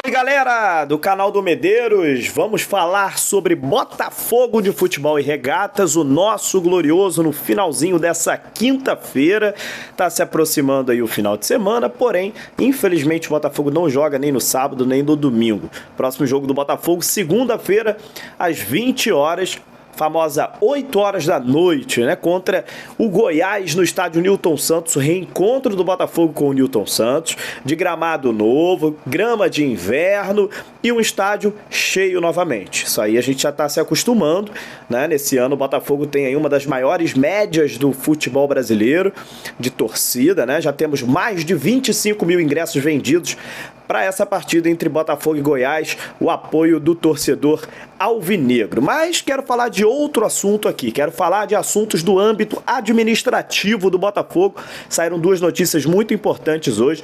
E galera do canal do Medeiros, vamos falar sobre Botafogo de Futebol e Regatas, o nosso glorioso no finalzinho dessa quinta-feira. Tá se aproximando aí o final de semana, porém, infelizmente o Botafogo não joga nem no sábado nem no domingo. Próximo jogo do Botafogo, segunda-feira, às 20 horas. Famosa 8 horas da noite, né? Contra o Goiás no estádio Newton Santos, o reencontro do Botafogo com o Newton Santos, de gramado novo, grama de inverno e um estádio cheio novamente. Isso aí a gente já está se acostumando, né? Nesse ano o Botafogo tem aí uma das maiores médias do futebol brasileiro de torcida, né? Já temos mais de 25 mil ingressos vendidos para essa partida entre Botafogo e Goiás, o apoio do torcedor alvinegro. Mas quero falar de outro assunto aqui, quero falar de assuntos do âmbito administrativo do Botafogo. Saíram duas notícias muito importantes hoje.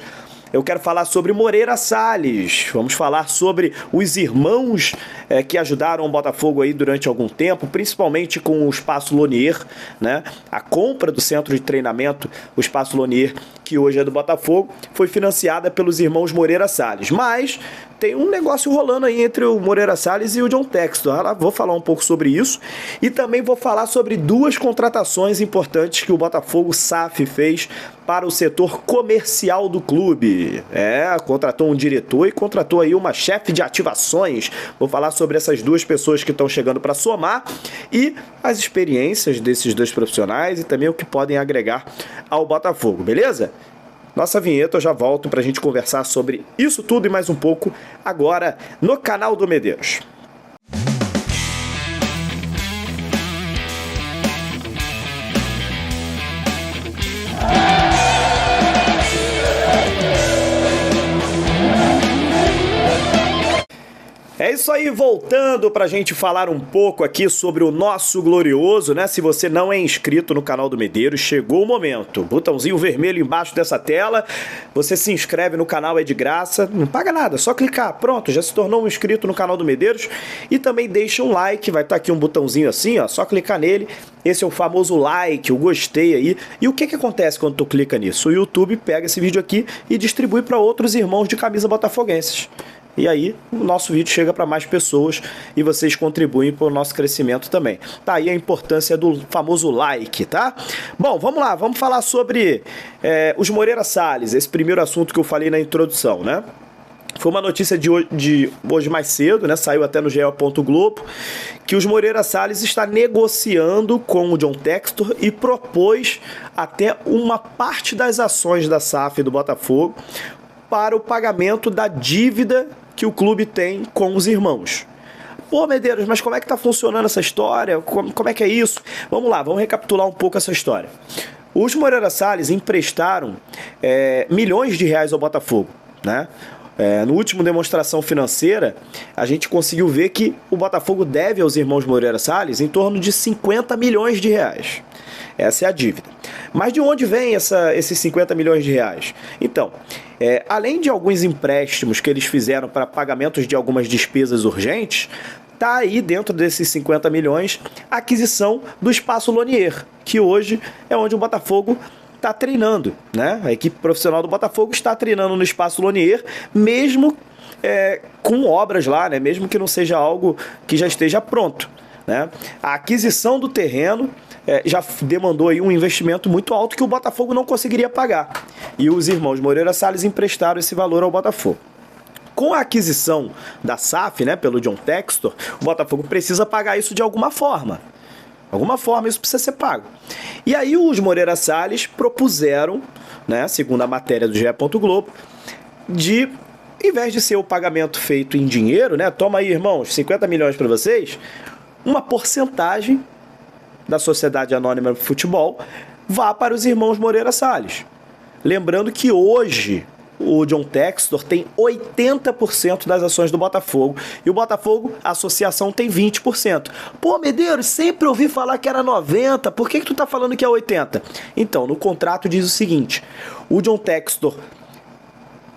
Eu quero falar sobre Moreira Salles, vamos falar sobre os irmãos que ajudaram o Botafogo aí durante algum tempo, principalmente com o Espaço Lonier, né? A compra do centro de treinamento, o Espaço Lonier, que hoje é do Botafogo, foi financiada pelos irmãos Moreira Salles. Mas tem um negócio rolando aí entre o Moreira Salles e o John Textor. Vou falar um pouco sobre isso e também vou falar sobre duas contratações importantes que o Botafogo SAF fez para o setor comercial do clube. Contratou um diretor e contratou aí uma chefe de ativações. Vou falar sobre essas duas pessoas que estão chegando para somar e as experiências desses dois profissionais e também o que podem agregar ao Botafogo, beleza? Nossa vinheta, eu já volto para a gente conversar sobre isso tudo e mais um pouco agora no canal do Medeiros. É isso aí, voltando pra gente falar um pouco aqui sobre o nosso glorioso, né? Se você não é inscrito no canal do Medeiros, chegou o momento. Botãozinho vermelho embaixo dessa tela, você se inscreve no canal, é de graça, não paga nada, só clicar, pronto, já se tornou um inscrito no canal do Medeiros. E também deixa um like, vai estar aqui um botãozinho assim, ó, só clicar nele. Esse é o famoso like, o gostei aí. E o que acontece quando tu clica nisso? O YouTube pega esse vídeo aqui e distribui para outros irmãos de camisa botafoguenses. E aí o nosso vídeo chega para mais pessoas e vocês contribuem para o nosso crescimento também. Tá aí a importância do famoso like, tá? Bom, vamos lá, vamos falar sobre os Moreira Salles, esse primeiro assunto que eu falei na introdução, né? Foi uma notícia de hoje mais cedo, né? Saiu até no GE. Globo, que os Moreira Salles está negociando com o John Textor e propôs até uma parte das ações da SAF do Botafogo para o pagamento da dívida que o clube tem com os irmãos. Pô, Medeiros, mas como é que tá funcionando essa história? Como é que é isso? Vamos lá, vamos recapitular um pouco essa história. Os Moreira Salles emprestaram milhões de reais ao Botafogo, né? No último demonstração financeira, a gente conseguiu ver que o Botafogo deve aos irmãos Moreira Salles em torno de 50 milhões de reais. Essa é a dívida. Mas de onde vem esses 50 milhões de reais? Então, além de alguns empréstimos que eles fizeram para pagamentos de algumas despesas urgentes, está aí dentro desses 50 milhões a aquisição do Espaço Lonier, que hoje é onde o Botafogo está treinando, né? A equipe profissional do Botafogo está treinando no Espaço Lonier, mesmo com obras lá, né? Mesmo que não seja algo que já esteja pronto, né? A aquisição do terreno já demandou aí um investimento muito alto que o Botafogo não conseguiria pagar. E os irmãos Moreira Salles emprestaram esse valor ao Botafogo. Com a aquisição da SAF, né, pelo John Textor, o Botafogo precisa pagar isso de alguma forma. Alguma forma isso precisa ser pago. E aí os Moreira Salles propuseram, né, segundo a matéria do GE. Globo, de, em vez de ser o pagamento feito em dinheiro, né, toma aí, irmãos, 50 milhões para vocês, uma porcentagem da Sociedade Anônima de Futebol vá para os irmãos Moreira Salles. Lembrando que hoje o John Textor tem 80% das ações do Botafogo e o Botafogo, a associação, tem 20%. Pô, Medeiros, sempre ouvi falar que era 90%, por que tu tá falando que é 80%? Então, no contrato diz o seguinte, o John Textor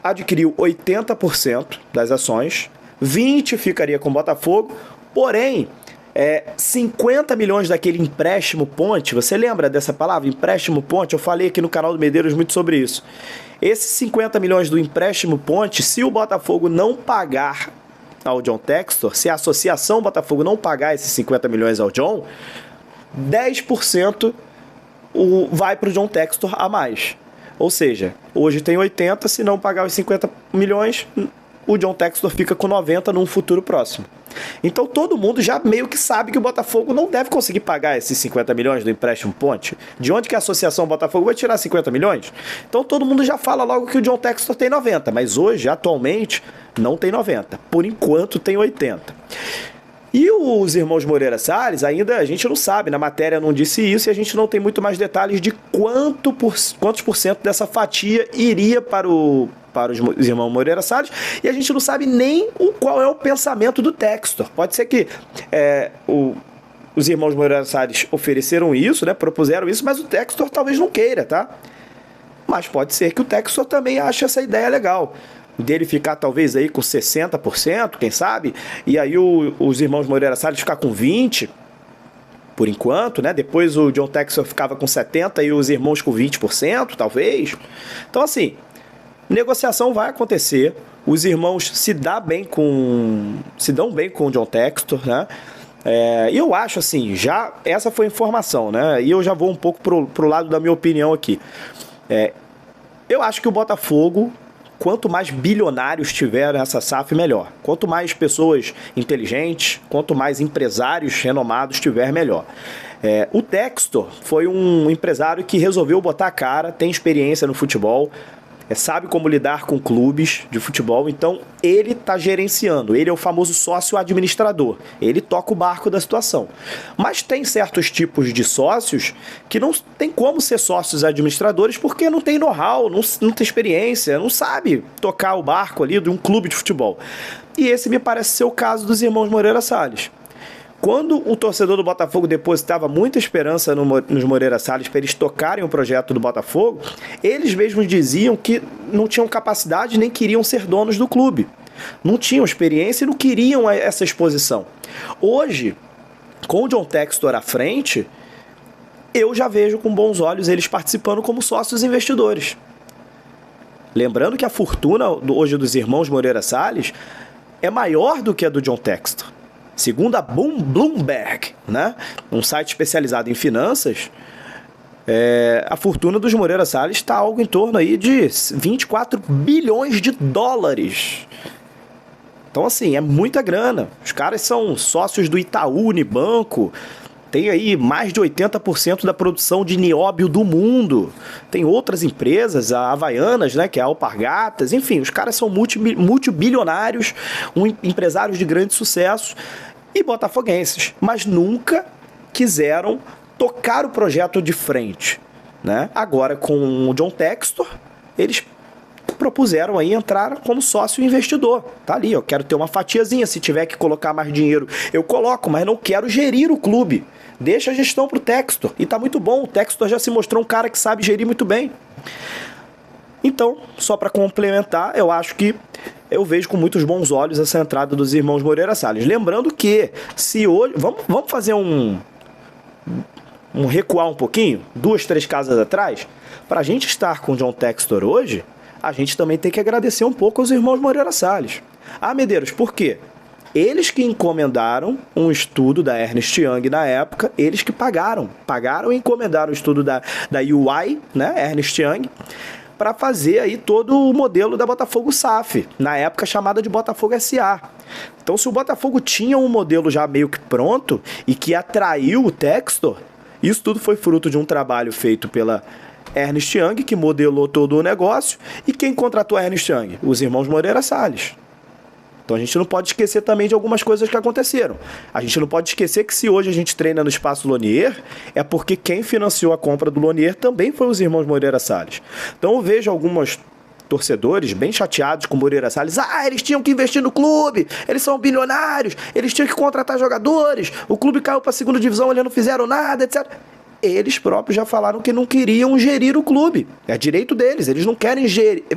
adquiriu 80% das ações, 20% ficaria com o Botafogo, porém 50 milhões daquele empréstimo ponte, você lembra dessa palavra, empréstimo ponte? Eu falei aqui no canal do Medeiros muito sobre isso. Esses 50 milhões do empréstimo ponte, se o Botafogo não pagar ao John Textor, se a associação Botafogo não pagar esses 50 milhões ao John, 10% vai para o John Textor a mais. Ou seja, hoje tem 80, se não pagar os 50 milhões, o John Textor fica com 90 num futuro próximo. Então todo mundo já meio que sabe que o Botafogo não deve conseguir pagar esses 50 milhões do empréstimo ponte. De onde que a associação Botafogo vai tirar 50 milhões? Então todo mundo já fala logo que o John Textor tem 90, mas hoje, atualmente, não tem 90. Por enquanto tem 80. E os irmãos Moreira Salles, ainda a gente não sabe, na matéria não disse isso, e a gente não tem muito mais detalhes de quantos por cento dessa fatia iria para os irmãos Moreira Salles, e a gente não sabe nem qual é o pensamento do Textor. Pode ser que os irmãos Moreira Salles ofereceram isso, né, propuseram isso, mas o Textor talvez não queira, tá? Mas pode ser que o Textor também ache essa ideia legal, dele ficar talvez aí com 60%, quem sabe, e aí os irmãos Moreira Salles ficar com 20%, por enquanto, né? Depois o John Textor ficava com 70% e os irmãos com 20%, talvez. Então, assim, negociação vai acontecer, os irmãos se dão bem com o John Textor, né? E eu acho assim, já essa foi a informação, né? E eu já vou um pouco pro lado da minha opinião aqui. Eu acho que o Botafogo, quanto mais bilionários tiver nessa SAF, melhor. Quanto mais pessoas inteligentes, quanto mais empresários renomados tiver, melhor. O Textor foi um empresário que resolveu botar a cara, tem experiência no futebol, sabe como lidar com clubes de futebol, então ele está gerenciando, ele é o famoso sócio administrador, ele toca o barco da situação. Mas tem certos tipos de sócios que não tem como ser sócios administradores porque não tem know-how, não tem experiência, não sabe tocar o barco ali de um clube de futebol. E esse me parece ser o caso dos irmãos Moreira Salles. Quando o torcedor do Botafogo depositava muita esperança nos Moreira Salles para eles tocarem o projeto do Botafogo, eles mesmos diziam que não tinham capacidade nem queriam ser donos do clube. Não tinham experiência e não queriam essa exposição. Hoje, com o John Textor à frente, eu já vejo com bons olhos eles participando como sócios investidores. Lembrando que a fortuna hoje dos irmãos Moreira Salles é maior do que a do John Textor. Segundo a Bloomberg, né, um site especializado em finanças, a fortuna dos Moreira Salles está algo em torno aí de 24 bilhões de dólares. Então, assim, é muita grana. Os caras são sócios do Itaú Unibanco, tem aí mais de 80% da produção de nióbio do mundo. Tem outras empresas, a Havaianas, né, que é a Alpargatas, enfim, os caras são multibilionários, empresários de grande sucesso e botafoguenses, mas nunca quiseram tocar o projeto de frente, né? Agora, com o John Textor, eles propuseram aí entrar como sócio investidor. Tá ali, eu quero ter uma fatiazinha, se tiver que colocar mais dinheiro, eu coloco, mas não quero gerir o clube. Deixa a gestão pro Textor. E tá muito bom, o Textor já se mostrou um cara que sabe gerir muito bem. Então, só para complementar, eu vejo com muitos bons olhos essa entrada dos irmãos Moreira Salles. Lembrando que, se hoje... Vamos fazer recuar um pouquinho, 2, 3 casas atrás, para a gente estar com o John Textor hoje, a gente também tem que agradecer um pouco aos irmãos Moreira Salles. Ah, Medeiros, por quê? Eles que encomendaram um estudo da Ernst Young na época, eles que pagaram e encomendaram o estudo da UI, né, Ernst Young, para fazer aí todo o modelo da Botafogo SAF, na época chamada de Botafogo SA. Então, se o Botafogo tinha um modelo já meio que pronto e que atraiu o Textor, isso tudo foi fruto de um trabalho feito pela Ernst Young, que modelou todo o negócio. E quem contratou a Ernst Young? Os irmãos Moreira Salles. Então a gente não pode esquecer também de algumas coisas que aconteceram. A gente não pode esquecer que se hoje a gente treina no Espaço Lonier, é porque quem financiou a compra do Lonier também foi os irmãos Moreira Salles. Então eu vejo alguns torcedores bem chateados com o Moreira Salles. Ah, eles tinham que investir no clube, eles são bilionários, eles tinham que contratar jogadores, o clube caiu para a segunda divisão, eles não fizeram nada, etc. Eles próprios já falaram que não queriam gerir o clube. É direito deles, eles não querem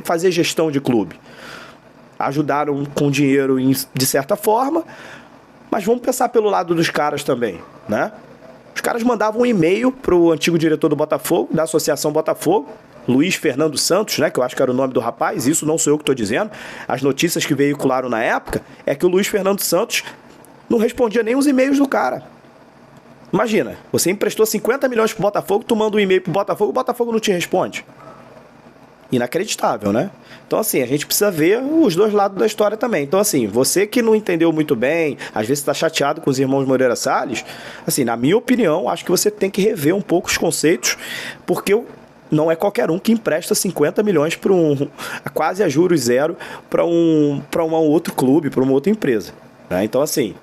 fazer gestão de clube. Ajudaram com dinheiro de certa forma, mas vamos pensar pelo lado dos caras também, né? Os caras mandavam um e-mail pro antigo diretor do Botafogo, da Associação Botafogo, Luiz Fernando Santos, né, que eu acho que era o nome do rapaz, isso não sou eu que estou dizendo, as notícias que veicularam na época, é que o Luiz Fernando Santos não respondia nem os e-mails do cara. Imagina, você emprestou 50 milhões pro Botafogo, tu manda um e-mail pro Botafogo, o Botafogo não te responde. Inacreditável, né? Então, assim, a gente precisa ver os dois lados da história também. Então, assim, você que não entendeu muito bem, às vezes está chateado com os irmãos Moreira Salles, assim, na minha opinião, acho que você tem que rever um pouco os conceitos, porque não é qualquer um que empresta 50 milhões para quase a juros zero para um outro clube, para uma outra empresa, né? Então, assim,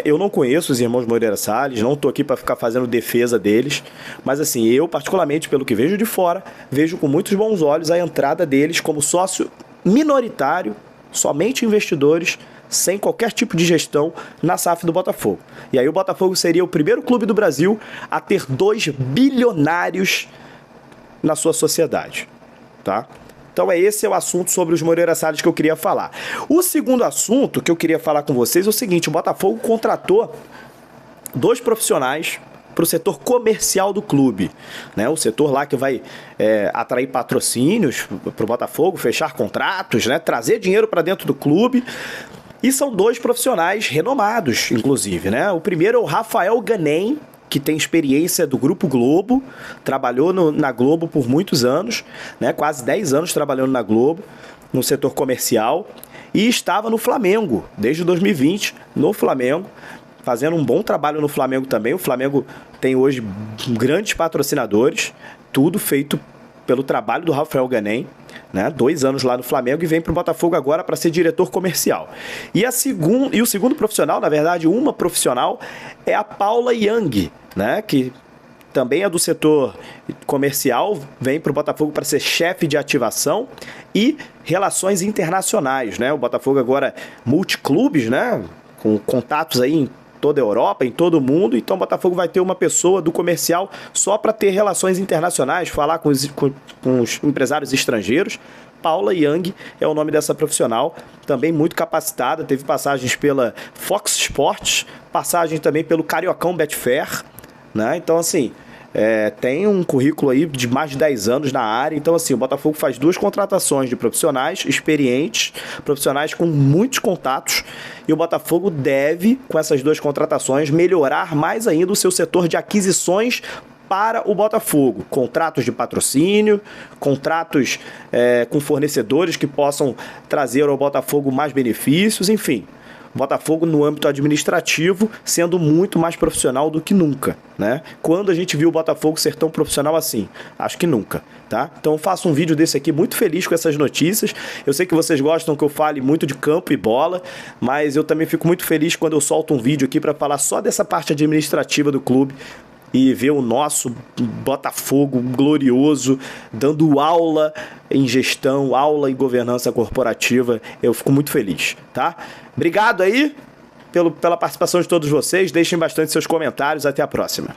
eu não conheço os irmãos Moreira Salles, não estou aqui para ficar fazendo defesa deles, mas assim, eu particularmente, pelo que vejo de fora, vejo com muitos bons olhos a entrada deles como sócio minoritário, somente investidores, sem qualquer tipo de gestão na SAF do Botafogo. E aí o Botafogo seria o primeiro clube do Brasil a ter 2 bilionários na sua sociedade, tá? Então esse é o assunto sobre os Moreira Salles que eu queria falar. O segundo assunto que eu queria falar com vocês é o seguinte: o Botafogo contratou 2 profissionais para o setor comercial do clube, né? O setor lá que vai atrair patrocínios para o Botafogo, fechar contratos, né? Trazer dinheiro para dentro do clube. E são 2 profissionais renomados, inclusive, né? O primeiro é o Rafael Ganem, que tem experiência do Grupo Globo, trabalhou na Globo por muitos anos, né? Quase 10 anos trabalhando na Globo, no setor comercial, e estava no Flamengo, desde 2020, no Flamengo, fazendo um bom trabalho no Flamengo também. O Flamengo tem hoje grandes patrocinadores, tudo feito pelo trabalho do Rafael Ganem, né? 2 anos lá no Flamengo, e vem para o Botafogo agora para ser diretor comercial. E o segundo profissional, na verdade, uma profissional, é a Paula Young, né? Que também é do setor comercial, vem para o Botafogo para ser chefe de ativação e relações internacionais, né? O Botafogo agora multiclubes, né? Com contatos aí em toda a Europa, em todo o mundo. Então o Botafogo vai ter uma pessoa do comercial só para ter relações internacionais, falar com os empresários estrangeiros. Paula Young é o nome dessa profissional, também muito capacitada, teve passagens pela Fox Sports, passagem também pelo Cariocão Betfair, né? Então, assim, tem um currículo aí de mais de 10 anos na área. Então, assim, o Botafogo faz 2 contratações de profissionais experientes, profissionais com muitos contatos, e o Botafogo deve, com essas 2 contratações, melhorar mais ainda o seu setor de aquisições para o Botafogo. Contratos de patrocínio, contratos com fornecedores que possam trazer ao Botafogo mais benefícios, enfim. Botafogo no âmbito administrativo sendo muito mais profissional do que nunca, né? Quando a gente viu o Botafogo ser tão profissional assim? Acho que nunca, tá? Então eu faço um vídeo desse aqui muito feliz com essas notícias. Eu sei que vocês gostam que eu fale muito de campo e bola, mas eu também fico muito feliz quando eu solto um vídeo aqui para falar só dessa parte administrativa do clube e ver o nosso Botafogo glorioso dando aula em gestão, aula em governança corporativa. Eu fico muito feliz, tá? Obrigado aí pela participação de todos vocês. Deixem bastante seus comentários. Até a próxima.